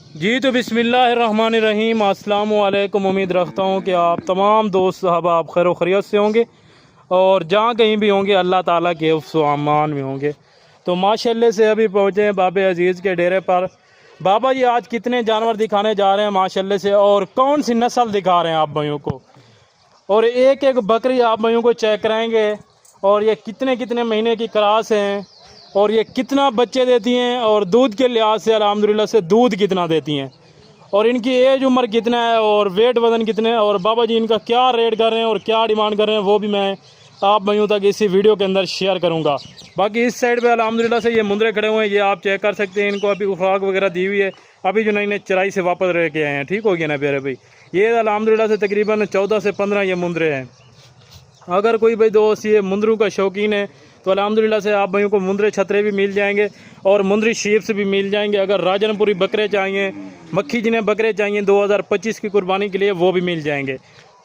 जी तो बिस्मिल्लाहिर्रहमानिर्रहीम, अस्सलाम वालेकुम। उम्मीद रखता हूँ कि आप तमाम दोस्त साहब आप खैर खैरियत से होंगे और जहाँ कहीं भी होंगे अल्लाह ताला के हिफ्ज़ व अमान में होंगे। तो माशाल्लाह से अभी पहुँचे हैं बाबे अजीज़ के डेरे पर। बाबा जी आज कितने जानवर दिखाने जा रहे हैं माशाल्लाह से, और कौन सी नस्ल दिखा रहे हैं आप भाइयों को, और एक एक बकरी आप भाइयों को चेक कराएँगे और ये कितने कितने महीने की क्रास हैं और ये कितना बच्चे देती हैं और दूध के लिहाज से अल्हम्दुलिल्लाह से दूध कितना देती हैं और इनकी एज उम्र कितना है और वेट वज़न कितने है और बाबा जी इनका क्या रेट कर रहे हैं और क्या डिमांड कर रहे हैं वो भी मैं आप भाइयों तक इसी वीडियो के अंदर शेयर करूंगा। बाकी इस साइड पे अल्हम्दुलिल्लाह से ये मुंदरे खड़े हुए हैं, ये आप चेक कर सकते हैं। इनको अभी खुराक वगैरह दी हुई है, अभी जो नई चराई से वापस रह के आए हैं। ठीक हो गया ना प्यारे भाई। ये अल्हम्दुलिल्लाह से तकरीबन 14 से 15 ये मुंदरे हैं। अगर कोई भाई दोस्त ये मुंदरों का शौकीन है तो अल्हम्दुलिल्लाह से आप भाइयों को मुंदरे छतरे भी मिल जाएंगे और मुंदरी शीप्स भी मिल जाएंगे। अगर राजनपुरी बकरे चाहिए, मक्खी जिन्हें बकरे चाहिए 2025 की कुर्बानी के लिए, वो भी मिल जाएंगे।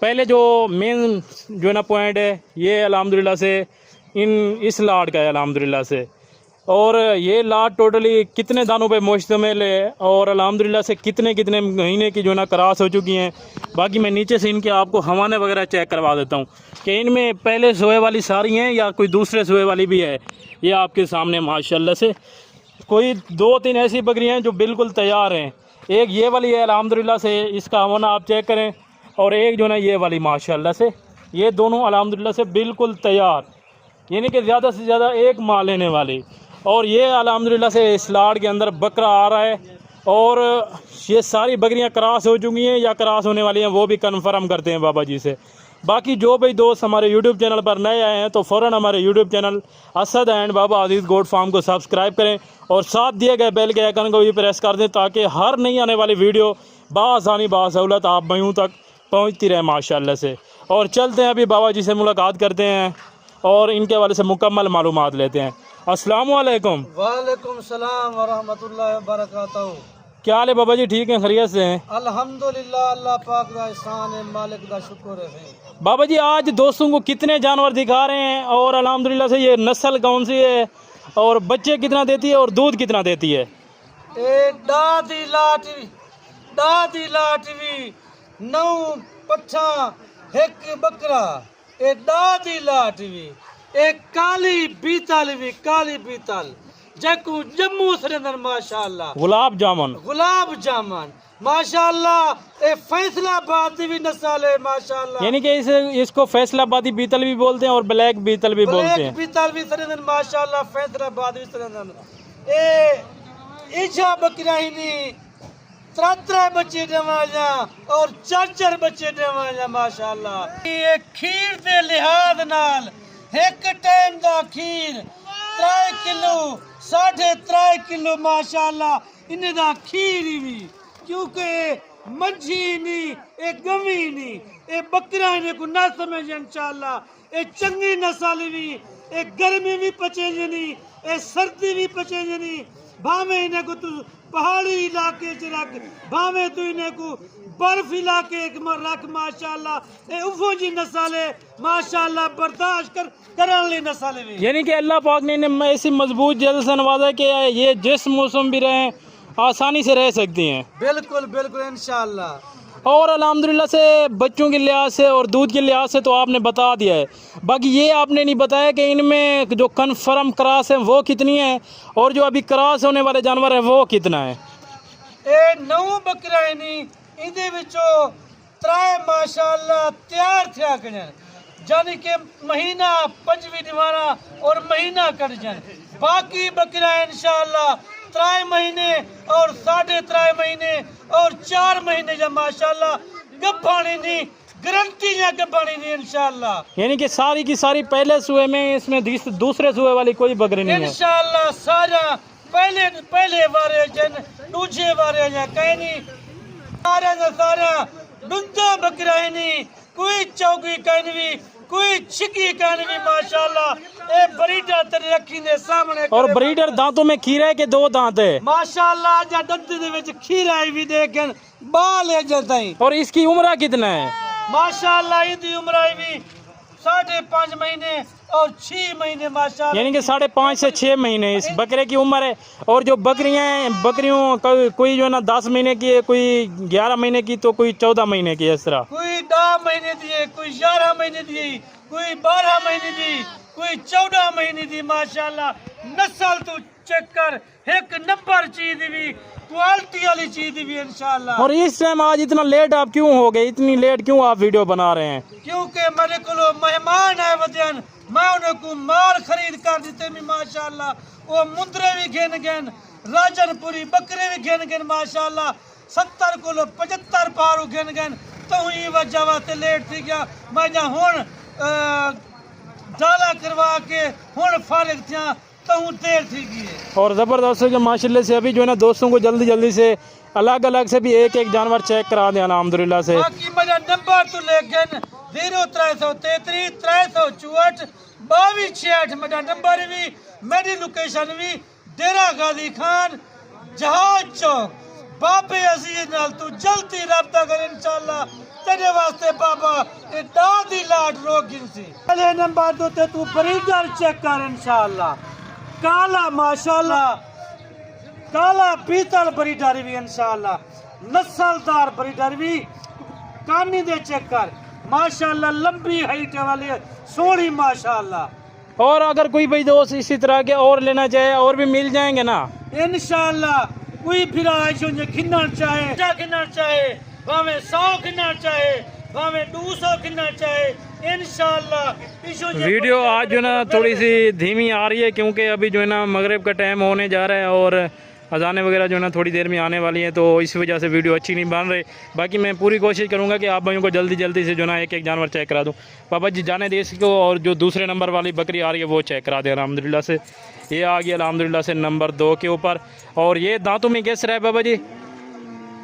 पहले जो मेन जो है ना पॉइंट है ये अल्हम्दुलिल्लाह से इस लाट का है अल्हम्दुलिल्लाह से, और ये लाट टोटली कितने दानों पे मुश्तमिल है और अल्हम्दुलिल्लाह से कितने कितने महीने की जो है ना क्रॉस हो चुकी हैं। बाकी मैं नीचे से इनके आपको हवाने वगैरह चेक करवा देता हूँ कि इनमें पहले सोए वाली सारी हैं या कोई दूसरे सोए वाली भी है। ये आपके सामने माशाल्लाह से कोई 2-3 ऐसी बकरियाँ हैं जो बिल्कुल तैयार हैं। एक ये वाली है अल्हम्दुलिल्लाह से, इसका हवाना आप चेक करें, और एक जो ना ये वाली माशाल्लाह से, ये दोनों अल्हम्दुलिल्लाह से बिल्कुल तैयार, यानी कि ज़्यादा से ज़्यादा एक माह लेने वाली। और ये अल्हम्दुलिल्लाह से इस लाड़ के अंदर बकरा आ रहा है और ये सारी बकरियां क्रॉस हो चुकी हैं या क्रॉस होने वाली हैं, वो भी कन्फर्म करते हैं बाबा जी से। बाकी जो भाई दोस्त हमारे यूट्यूब चैनल पर नए आए हैं तो फ़ौरन हमारे YouTube channel Asad and Baba Aziz goat farm को सब्सक्राइब करें और साथ दिए गए बेल के आइकन को भी प्रेस कर दें ताकि हर नई आने वाली वीडियो बासानी बासहूलत आप भाइयों तक पहुँचती रहे माशाल्लाह से। और चलते हैं अभी बाबा जी से मुलाकात करते हैं और इनके वाले से मुकम्मल मालूमात लेते हैं। अस्सलाम वालेकुम। वालेकुम सलाम व रहमतुल्लाहि व बरकातहू। क्या हाल है बाबा जी, ठीक हैं, खैरियत से हैं? अल्हम्दुलिल्लाह, अल्लाह पाक दा एहसान है, मालिक दा शुक्र है। बाबा जी आज दोस्तों को कितने जानवर दिखा रहे हैं और अल्हम्दुलिल्लाह से ये नस्ल कौन सी है और बच्चे कितना देती है और दूध कितना देती है? ए दादी लाटवी 9 पट्ठा एक बकरा, ए दादी लाटवी एक काली बीतल जकू जम्मू श्रीनगर माशाल्लाह गुलाब जामुन माशाल्लाह। ए फैसलाबाद भी नस्ल है माशाल्लाह, यानी कि इसको फैसलाबादी बीतल भी बोलते हैं और ब्लैक बीतल भी बोलते हैं। बीतल भी श्रीनगर माशाल्लाह, फैसलाबाद भी श्रीनगर। ए इजा बकरा ही नहीं 3 बच्चे देवाजा और 4 बच्चे देवाजा माशाल्लाह। ये खीर दे लिहाज नाल एक टाइम दा खीर 3 किलो 3.5 किलो माशाल्लाह इन्हें दा खीर भी, क्योंकि मच्छी नहीं ए गमी नहीं ए बकरा इन्हें को ना समझ इंशाल्लाह। ए चंगी नस्ल भी ए गर्मी भी पचे नहीं ए सर्दी भी पचे नहीं। भावे इन्हें को तू पहाड़ी इलाके च रख, भावे तू इन्हें को बर्फ इलाके रख माशाल्लाह। ए उफो जी नस्ल है माशाल्लाह, बर्दाश्त करने वाली नस्ल है। यानी कि अल्लाह पाक ने इन्हें ऐसी मजबूत जल्द से नवाजा कि ये जिस मौसम भी रहें आसानी से रह सकती हैं। बिल्कुल बिल्कुल इंशाल्लाह। और अल्हम्दुलिल्लाह से बच्चों के लिहाज से और दूध के लिहाज से तो आपने बता दिया है। बाकी ये आपने नहीं बताया कि इनमें जो कन्फर्म क्रॉस है वो कितनी है और जो अभी क्रॉस होने वाले जानवर है वो कितना है? ए 9 बकरा नहीं इहदे विचों 3 माशाल्लाह तैयार थिया कजन, यानी कि महीना 5वीं दीवाना और महीना कट जान। बाकी बकरा इंशाल्लाह 3 महीने और 3.5 महीने और 4 महीने जब माशाल्लाह गब्बानी नहीं, गारंटी या गब्बानी नहीं इंशाल्लाह। यानी कि सारी की सारी पहले सुए में, इसमें दूसरे सुए वाली कोई बकरी नहीं है इंशाल्लाह। सारा पहले वारे जन दूसरे वारे या कहीं नहीं, सारा दुंदा बकरा नहीं, कोई चौकी कहनी कोई छिकी कहनी माशाल्लाह। ए ब्रीडर तेरे रखी ने सामने, और ब्रीडर दांतों में खीरा है कि 2 दांत है माशाल्लाह। जा दंत दे विच खीरा भी देखन बाल है जताई। और इसकी उम्र कितना है? माशाल्लाह इसकी उम्र भी 5.5 महीने और 6 महीने माशाल्लाह, यानी कि 5.5 से 6 महीने इस बकरे की उम्र है। और जो बकरियां हैं, बकरियों कोई जो है ना 10 महीने की है, कोई 11 महीने की, तो कोई 14 महीने की है। इस तरह कोई 10 महीने दिए, कोई 11 महीने दिए, कोई 12 महीने दी, कोई 14 महीने दी माशाल्लाह। नस्ल तो चेक कर, एक नंबर चीज भी, क्वालिटी वाली चीज भी इंशाल्लाह। और इस टाइम आज इतना लेट आप क्यों हो गए, इतनी लेट क्यों आप वीडियो बना रहे हैं? क्योंकि मेरे को मेहमान आए वजन, मैं उनको माल खरीद कर देते भी माशाल्लाह। वो मुंदरे भी गिन गिन, राजनपुरी बकरे भी गिन गिन माशाल्लाह। 70 को 75 पारू गिन गिन, तो ही वजह वास्ते लेट थी गया। मैं जा हुन डाला करवा के हुन फारिग थिया, तो हूँ देर थी गई है। और ज़बरदस्त जो माशाल्लाह से अभी जो है ना दोस्तों को जल्दी जल्दी से अलग अलग से भी एक एक जानवर चेक करा दें अल्हम्दुलिल्लाह से। बाकी मेरा नंबर तो लेकिन 0333 364 2268 मेरा नंबर भी, मेरी लोकेशन भी डेरा गाजी खान जहाज चौक बाबे अजीज नाल तू जल्दी रब्ता कर इंशाल्लाह। तेरे वास्ते बाबा ये दादी लाट रोक गिनसी। पहले नंबर तो ते तू ब्रीडर चेक कर इंशाल्लाह। काला माशाल्लाह, काला पीतल ब्रीडर भी इंशाल्लाह, नस्लदार ब्रीडर भी। कानी दे चेक कर माशाल्लाह, लंबी हाइट वाली सोहनी माशाल्लाह। और अगर कोई भाई दोस्त इसी तरह के और लेना चाहे और भी मिल जाएंगे ना इंशाल्लाह। कोई फिर खिन्ना चाहे भावे 100 खिन्ना चाहे, भावे 200 खिन्ना चाहे इंशाल्लाह। वीडियो आज जो है ना थोड़ी सी धीमी आ रही है क्योंकि अभी जो है ना मगरिब का टाइम होने जा रहा है और अजाने वगैरह जो है ना थोड़ी देर में आने वाली हैं, तो इस वजह से वीडियो अच्छी नहीं बन रही। बाकी मैं पूरी कोशिश करूंगा कि आप भाइयों को जल्दी जल्दी से जो ना एक एक जानवर चेक करा दूं। पापा जी जाने दे इसको, और जो दूसरे नंबर वाली बकरी आ रही है वो चेक करा दें अल्हम्दुलिल्लाह से। ये आ गई अल्हम्दुलिल्लाह से नंबर 2 के ऊपर। और ये दांतों में कैसे रहा है बाबा जी?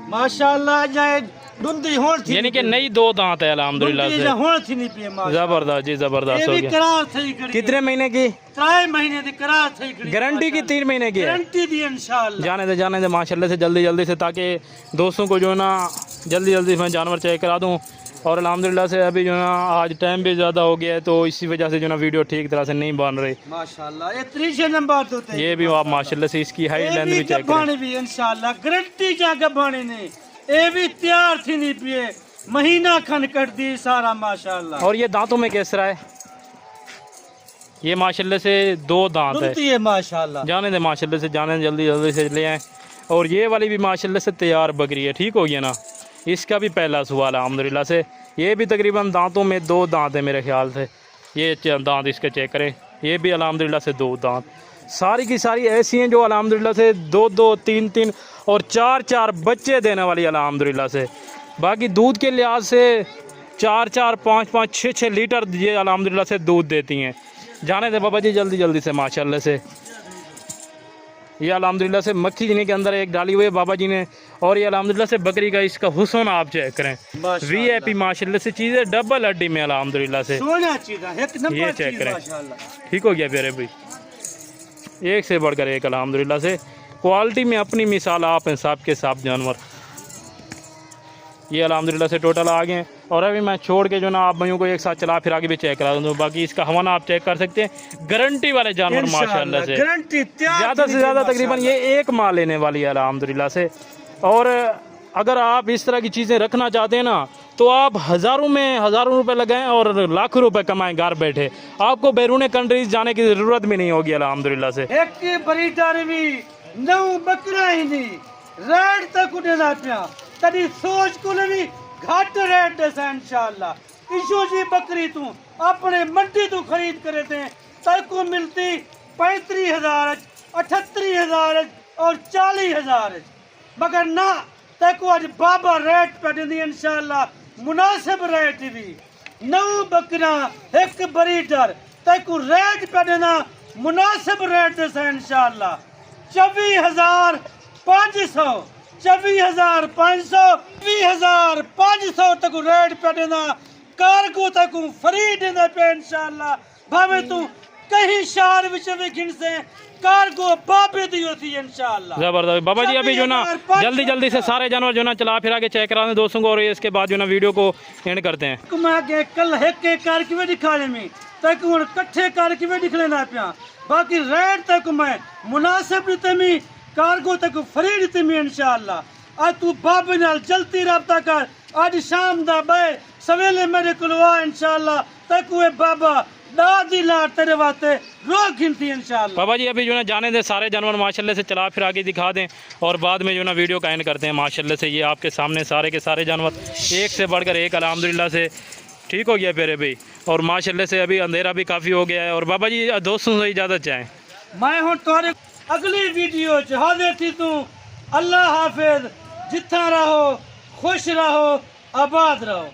माशाल्लाह जाए दुंदी होड़ थी, यानी कि नई 2 दांत है अल्हम्दुलिल्लाह से। होड़ थी नहीं पिए माशाल्लाह। जबरदस्त जी, जबरदस्त हो गया। करार थई करी, कितने महीने की? 3 महीने दी करार थई करी। गारंटी की 3 महीने की है? गारंटी दी इंशाल्लाह। जाने दे माशाल्लाह से जल्दी जल्दी से, ताकि दोस्तों को जो है ना जल्दी जल्दी मैं जानवर चेक करा दूं। और अल्हम्दुलिल्लाह से अभी जो है ना आज टाइम भी ज़्यादा हो गया है, तो इसी वजह से जो ना वीडियो ठीक तरह से नहीं बन रही माशाल्लाह। ये 3 नंबर तो ये भी आप माशाल्लाह से इसकी हाइट लेंथ भी चेक करें। भी इंशाल्लाह गारंटी जाके बाणी ने ये भी तैयार थी नहीं पिए, महीना खन कट दी सारा माशाल्लाह। और ये दांतों में कैस रहा है? ये माशाल्लाह से 2 दांत है माशाल्लाह। जाने दे माशाल्लाह से, जाने जल्दी जल्दी से ले आए। और ये वाली भी माशाल्लाह से तैयार बकरी है, ठीक हो गया ना। इसका भी पहला सवाल है अल्हम्दुलिल्लाह से। ये भी तकरीबन दांतों में 2 दांत है मेरे ख्याल से। ये दांत इसके चेक करें, ये भी अल्हम्दुलिल्लाह से 2 दांत। सारी की सारी ऐसी हैं जो अल्हम्दुलिल्लाह से 2-2, 3-3 और 4-4 बच्चे देने वाली अल्हम्दुलिल्लाह से। बाकी दूध के लिहाज से 4-4, 5-5, 6-6 लीटर ये अल्हम्दुलिल्लाह से दूध देती हैं। जाने दे बाबा जी जल्दी जल्दी से माशाल्लाह से। ये अल्हम्दुलिल्लाह से मक्खी जिन्हीं के अंदर एक डाली हुई है बाबा जी ने। और ये अल्हम्दुलिल्लाह से बकरी का इसका हुस्न आप चेक करें, VIP माशाल्लाह से चीज़ है, डबल हड्डी में अल्हम्दुलिल्लाह से। ये चेक करें, ठीक हो गया प्यारे भाई, एक से बढ़कर एक अल्हम्दुलिल्लाह से। क्वालिटी में अपनी मिसाल आप हैं, साहब के साहब जानवर। ये अल्हम्दुलिल्लाह से टोटल आ गए हैं। और अभी मैं छोड़ के जो ना आप भाइयों को एक साथ चला फिर आगे भी चेक करा दूँ। बाकी इसका हवाना आप चेक कर सकते हैं, गारंटी वाले जानवर माशाल्लाह से। ज़्यादा से ज़्यादा तकरीबन ये 1 माह लेने वाली है अल्हम्दुलिल्लाह से। और अगर आप इस तरह की चीज़ें रखना चाहते हैं ना, तो आप हज़ारों रुपए लगाएं और लाखों रुपए कमाएं घर बैठे। आपको बैरून कंट्रीज जाने की ज़रूरत भी नहीं होगी अल्हम्दुलिल्लाह से। एक बरीडर भी 9 बकरा ही नहीं रेट तक उड़ना पिया, तभी सोच को भी घट रेट है इंशाल्लाह। इशू जी बकरी तू अपने मंडी तू खरीद करे थे, तक को मिलती 35,000, 38,000 और 40,000, मगर ना तक आज बाबा रेट पे दी इंशाल्लाह, मुनासिब रेट भी। 9 बकरा 1 बरीडर तक रेट पे देना मुनासिब रेट से इंशाल्लाह। 24,500, 24,500, 20,500 तक रेट पे देना। कार्गो तक फ्री देने पे इंशाल्लाह। भावे तू कहीं शहर विच विखिन से कार्गो बाबे दी होती है इंशाल्लाह। जबरदस्त बाबा जी। अभी जो ना जल्दी जल्दी से सारे जानवर जो ना चला फिरा के चेक करा दें दोस्तों को, और इसके बाद जो ना वीडियो को एंड करते हैं। मैं के कल एक एक करके वे दिखाने में तक हुन इकट्ठे करके वे दिखने ना पिया, बाकी रेट तक मैं मुनासिब दिते में कार्गो तक फ्री दिते में इंशाल्लाह। आज तू बाबे नाल जल्दी रब्ता कर, आज शाम दा बे सवेले मेरे कोल आ इंशाल्लाह तक वे बाबा दादी ला तेरे वास्ते रोक गिनती इंशाल्लाह। बाबा जी अभी जो ना जाने दें सारे जानवर माशाल्लाह से चला फिर आगे दिखा दें, और बाद में जो ना वीडियो का एंड करते हैं माशाल्लाह से। ये आपके सामने सारे के सारे जानवर एक से बढ़कर एक अल्हम्दुलिल्लाह से ठीक हो गया प्यारे भाई, और माशाल्लाह से अभी अंधेरा भी काफ़ी हो गया है। और बाबा जी दोस्तों से इजाज़त चाहें। मैं हूँ तुम्हारे अगली वीडियो च हाजिर थी तू। अल्लाह हाफिज, जितना रहो खुश रहो आबाद रहो।